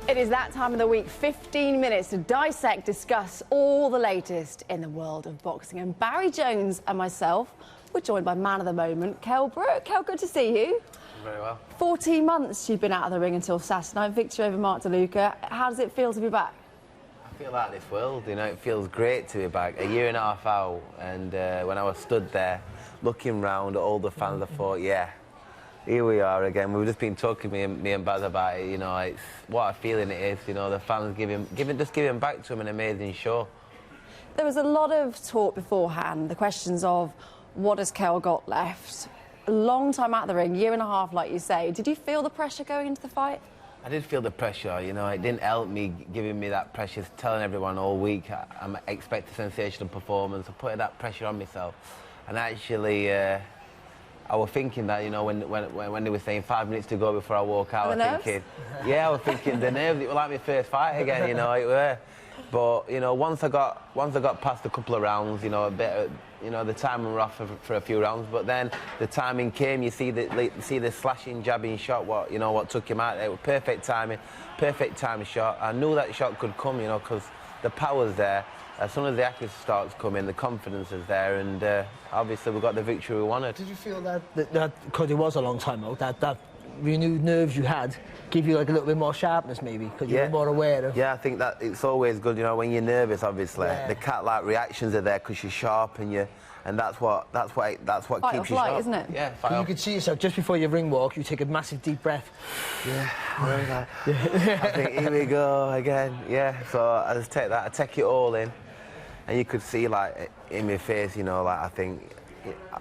It is that time of the week, 15 minutes to dissect, discuss all the latest in the world of boxing. And Barry Jones and myself were joined by man of the moment, Kell Brook. Kell, good to see you. Very well. 14 months you've been out of the ring until Saturday night, victory over Mark DeLuca. How does it feel to be back? I feel like this world, you know, it feels great to be back. A year and a half out, and when I was stood there, looking round at all the fans, I thought, yeah, here we are again. We've just been talking, me and Baz, about it, you know, it's what a feeling it is, you know, the fans just giving back to him an amazing show. There was a lot of talk beforehand, the questions of what has Kell got left? A long time out of the ring, year and a half, like you say. Did you feel the pressure going into the fight? I did feel the pressure, you know, it didn't help me giving me that pressure, telling everyone all week I expect a sensational performance, I put that pressure on myself. And actually, I was thinking that, you know, when they were saying 5 minutes to go before I walk out, I was thinking, yeah, I was thinking the nerves, it was like my first fight again, you know, it were. But, you know, once I got past a couple of rounds, you know, the timing were off for a few rounds, but then the timing came. You see the slashing, jabbing shot. What took him out? It was perfect timing shot. I knew that shot could come, you know, because the power's there. As soon as the accuracy starts coming, the confidence is there, and obviously we got the victory we wanted. Did you feel that because it was a long time out, that renewed nerves you had give you like a little bit more sharpness, maybe, because you were more aware of? Yeah, I think that it's always good, you know, when you're nervous, obviously. Yeah. The cat-like reactions are there because you're sharp and that's what keeps you sharp, isn't it? Yeah. You could see yourself just before your ring walk. You take a massive deep breath. Yeah. I think, here we go again. Yeah. So I just take that. I take it all in, and you could see, like, in my face, you know, like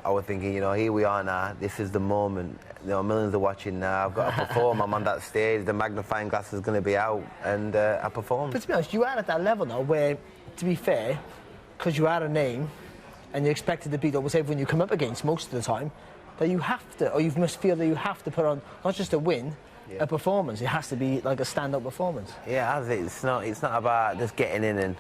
I was thinking, you know, here we are now. This is the moment. You know, millions are watching now. I've got to perform. I'm on that stage. The magnifying glass is going to be out, and I performed. But to be honest, you are at that level now where, to be fair, because you are a name, and you're expected to beat almost everyone you come up against most of the time, that you have to, or you must feel that you have to put on not just a win, a performance. It has to be like a stand-up performance. Yeah, it's not about just getting in and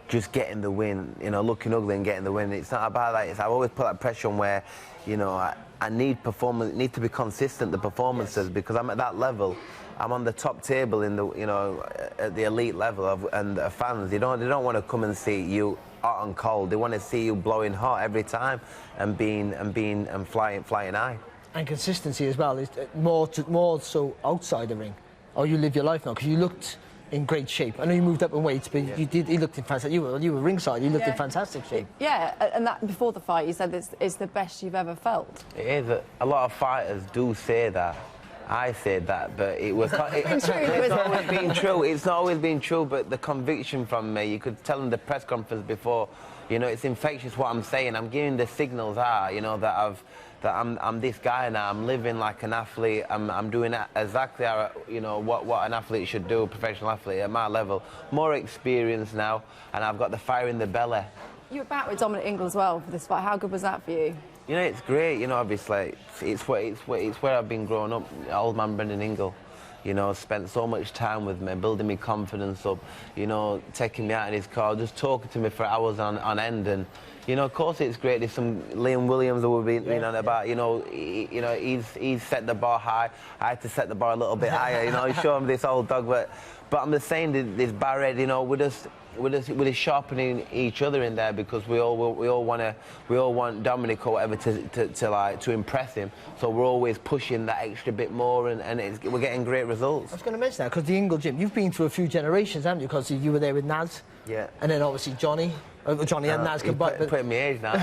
just getting the win, you know, looking ugly and getting the win. It's not about that. I've always put that pressure on where, you know, I need performance, need to be consistent, the performances, because I'm at that level. I'm on the top table in the, you know, at the elite level and the fans, they don't want to come and see you hot and cold. They want to see you blowing hot every time and flying high. And consistency as well is more so outside the ring, or you live your life now, because you looked in great shape. I know you moved up in weight, but you looked in fantastic. You were ringside. You looked in fantastic shape. Yeah, and that before the fight, you said it's the best you've ever felt. It is. A lot of fighters do say that. I said that, but it's not always been true. It's not always been true, but the conviction from me, you could tell in the press conference before, you know, it's infectious what I'm saying. I'm giving the signals out, you know, that I'm this guy now. I'm living like an athlete. I'm doing exactly how, you know, what an athlete should do, a professional athlete at my level. More experience now, and I've got the fire in the belly. You were back with Dominic Ingle as well for this fight. How good was that for you? You know, it's great. You know, obviously, it's where I've been growing up. Old man Brendan Ingle, you know, spent so much time with me, building me confidence up. You know, taking me out in his car, just talking to me for hours on end. And you know, of course, it's great. There's some Liam Williams that we've been on about. You know, he's set the bar high. I had to set the bar a little bit higher. You know, show him this old dog. But I'm just saying, this Barrett, you know, we're just sharpening each other in there, because we all want Dominic or whatever to impress him. So we're always pushing that extra bit more, and we're getting great results. I was going to mention that, because the Ingle gym, you've been through a few generations, haven't you? Because you were there with Naz, and then obviously Johnny and Naz combined. Putting me age now.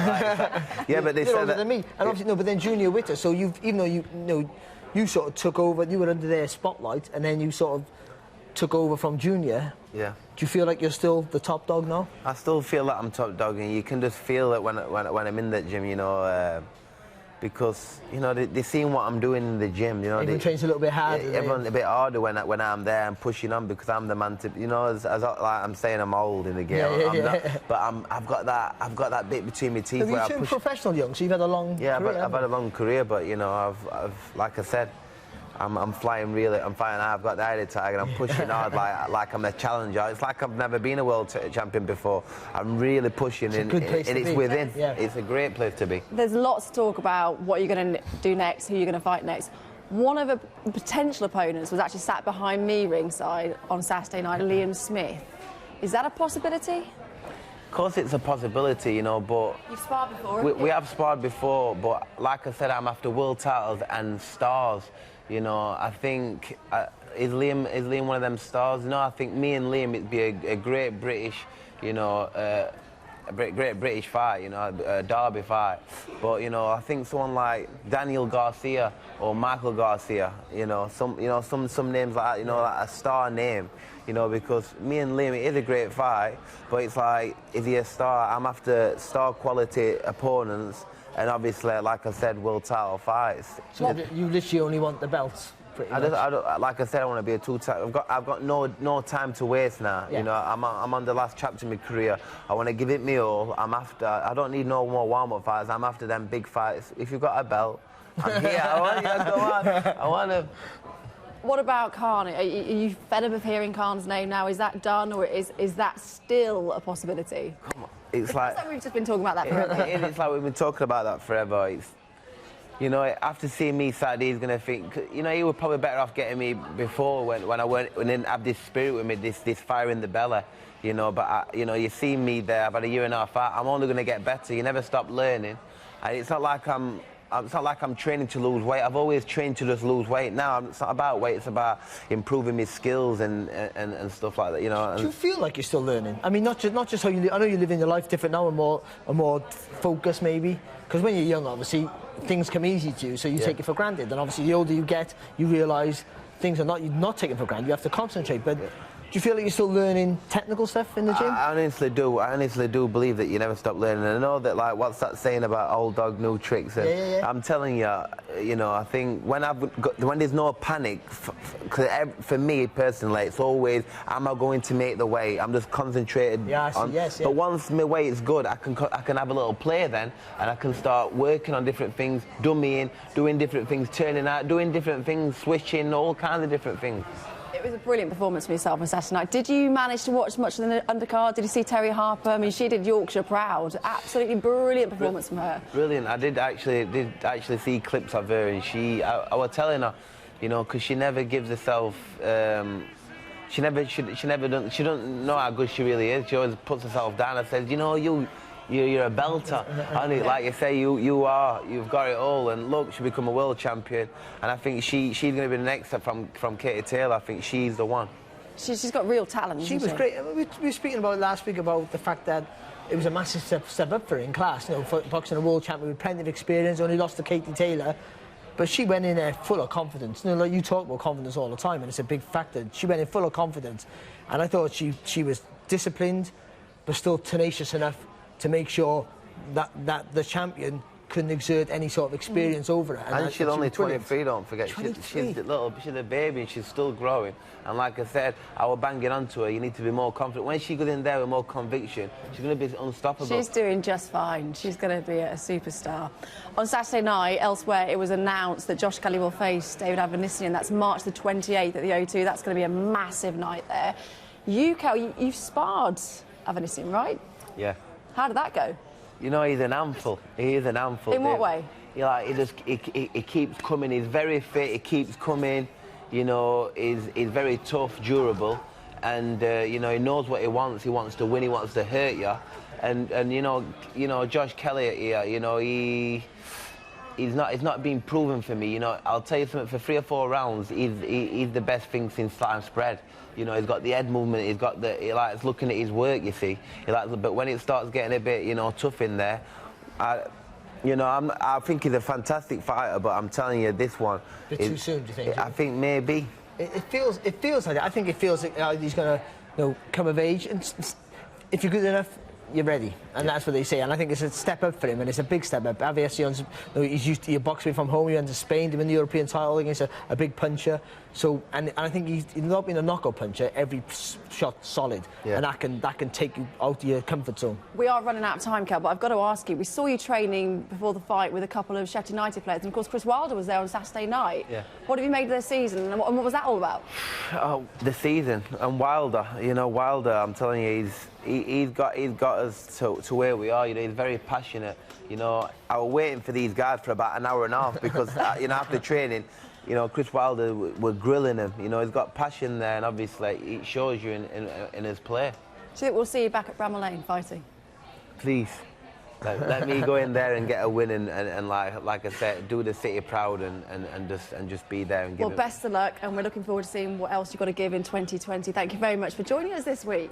Yeah, but they said that. Than me, and obviously no, but then Junior Witter. So even though you sort of took over, you were under their spotlight, and then you sort of took over from Junior. Yeah. Do you feel like you're still the top dog now? I still feel that I'm top dog, and you can just feel it when I'm in that gym, you know, because, you know, they're seeing what I'm doing in the gym, you know. Everyone trains a little bit harder. Everyone's a bit harder when I'm there and pushing on, because I'm the man to, you know, as like I'm saying, I'm old in the game. But I've got that bit between my teeth. You've turned professional young, so you've had a long career. I've had a long career, but, you know, I've like I said, I'm flying really. I'm flying high. I've got the eye tag, and I'm pushing hard like I'm a challenger. It's like I've never been a world champion before. I'm really pushing, and it's within. Yeah. It's a great place to be. There's lots to talk about. What you're going to do next, who you're going to fight next. One of the potential opponents was actually sat behind me ringside on Saturday night, Liam Smith. Is that a possibility? Of course it's a possibility, you know, but... You've sparred before, we have sparred before, but like I said, I'm after world titles and stars. You know, I think... is Liam one of them stars? No, I think me and Liam, it'd be a great British, you know, a great British fight, you know, a derby fight. But, you know, I think someone like Daniel Garcia or Michael Garcia, you know, some names like that, you know, like a star name, you know, because me and Liam, it is a great fight, but it's like, is he a star? I'm after star quality opponents, and obviously, like I said, world title fights. So you literally only want the belts? I don't, like I said, I want to be a two-time. I've got no time to waste now. Yeah. You know, I'm on the last chapter of my career. I want to give it me all. I don't need no more warm-up fights. I'm after them big fights. If you've got a belt, I'm here. I want you to go on. I want to. What about Khan? Are you fed up of hearing Khan's name now? Is that done, or is that still a possibility? Come on. It's like we've just been talking about that forever. It's like we've been talking about that forever. You know, after seeing me Saturday, he's going to think, you know, he was probably better off getting me before when I didn't have this spirit with me, this fire in the belly, you know. But, you know, you see me there, I've had a year and a half out. I'm only going to get better. You never stop learning. And it's not like I'm training to lose weight. I've always trained to just lose weight. Now, it's not about weight. It's about improving my skills and stuff like that, you know. Do you feel like you're still learning? I mean, not just how you live. I know you're living your life different now and more focused, maybe. Because when you're young, obviously, things come easy to you, so you take it for granted. And obviously, the older you get, you realise things are not taken for granted. You have to concentrate. But do you feel like you're still learning technical stuff in the gym? I honestly do. I honestly do believe that you never stop learning. And I know that, like, what's that saying about old dog, new tricks? And I'm telling you, you know, I think when there's no panic, for me personally, it's always, am I going to make the weight? I'm just concentrated on. But once my weight is good, I can have a little play then, and I can start working on different things, dummying, doing different things, turning out, doing different things, switching, all kinds of different things. It was a brilliant performance for yourself on Saturday night. Did you manage to watch much of the undercard? Did you see Terry Harper? I mean, she did Yorkshire proud. Absolutely brilliant performance from her. Brilliant. I did actually see clips of her, and I was telling her, you know, because she never gives herself. She doesn't know how good she really is. She always puts herself down and says, you know, you're a belter. And like you say, you've got it all. And look, she'll become a world champion. And I think she's going to be the next step from Katie Taylor. I think she's the one. She's got real talent. She was great. We were speaking about last week about the fact that it was a massive step up for her in class. You know, for boxing a world champion with plenty of experience, only lost to Katie Taylor. But she went in there full of confidence. You know, like you talk about confidence all the time, and it's a big factor. She went in full of confidence. And I thought she was disciplined, but still tenacious enough to make sure that the champion couldn't exert any sort of experience over her. And she's only 23, don't forget. She's a baby and she's still growing. And like I said, I was banging onto her, you need to be more confident. When she goes in there with more conviction, she's going to be unstoppable. She's doing just fine. She's going to be a superstar. On Saturday night, elsewhere, it was announced that Josh Kelly will face David Avanissian. That's March the 28th at the O2. That's going to be a massive night there. You, Kell, you've sparred Avanissian, right? Yeah. How did that go? You know, he's an handful. He is an handful. In what way? He keeps coming. He's very fit. He keeps coming. You know, he's very tough, durable, and you know, he knows what he wants. He wants to win. He wants to hurt you, and you know, Josh Kelly here. You know, he's not been proven for me. You know, I'll tell you something. For 3 or 4 rounds, he's the best thing since sliced bread. You know, he's got the head movement. He likes looking at his work. You see, but when it starts getting a bit, you know, tough in there, I think he's a fantastic fighter. But I'm telling you, this one. A bit too soon, do you think? I think maybe. It feels like that. I think it feels like he's going to, come of age, and if you're good enough, you're ready, and that's what they say. And I think it's a step up for him, and it's a big step up. Avanissian's, he's used to boxing from home. He went to Spain to win the European title against a big puncher. So, and I think he's not been a knockout puncher. Every shot solid, and that can take you out of your comfort zone. We are running out of time, Kell, but I've got to ask you. We saw you training before the fight with a couple of Sheffield United players, and of course Chris Wilder was there on Saturday night. Yeah. What have you made of their season, and what was that all about? Oh, the season and Wilder. You know, Wilder. I'm telling you, he's got us to where we are. You know, he's very passionate. You know, I was waiting for these guys for about an hour and a half because you know, after training, you know, Chris Wilder, we're grilling him. You know, he's got passion there, and obviously it shows you in his play. Do you think we'll see you back at Bramall Lane fighting? Please. Let me go in there and get a win and like I said, do the city proud and just be there and give Well, best of luck, and we're looking forward to seeing what else you've got to give in 2020. Thank you very much for joining us this week.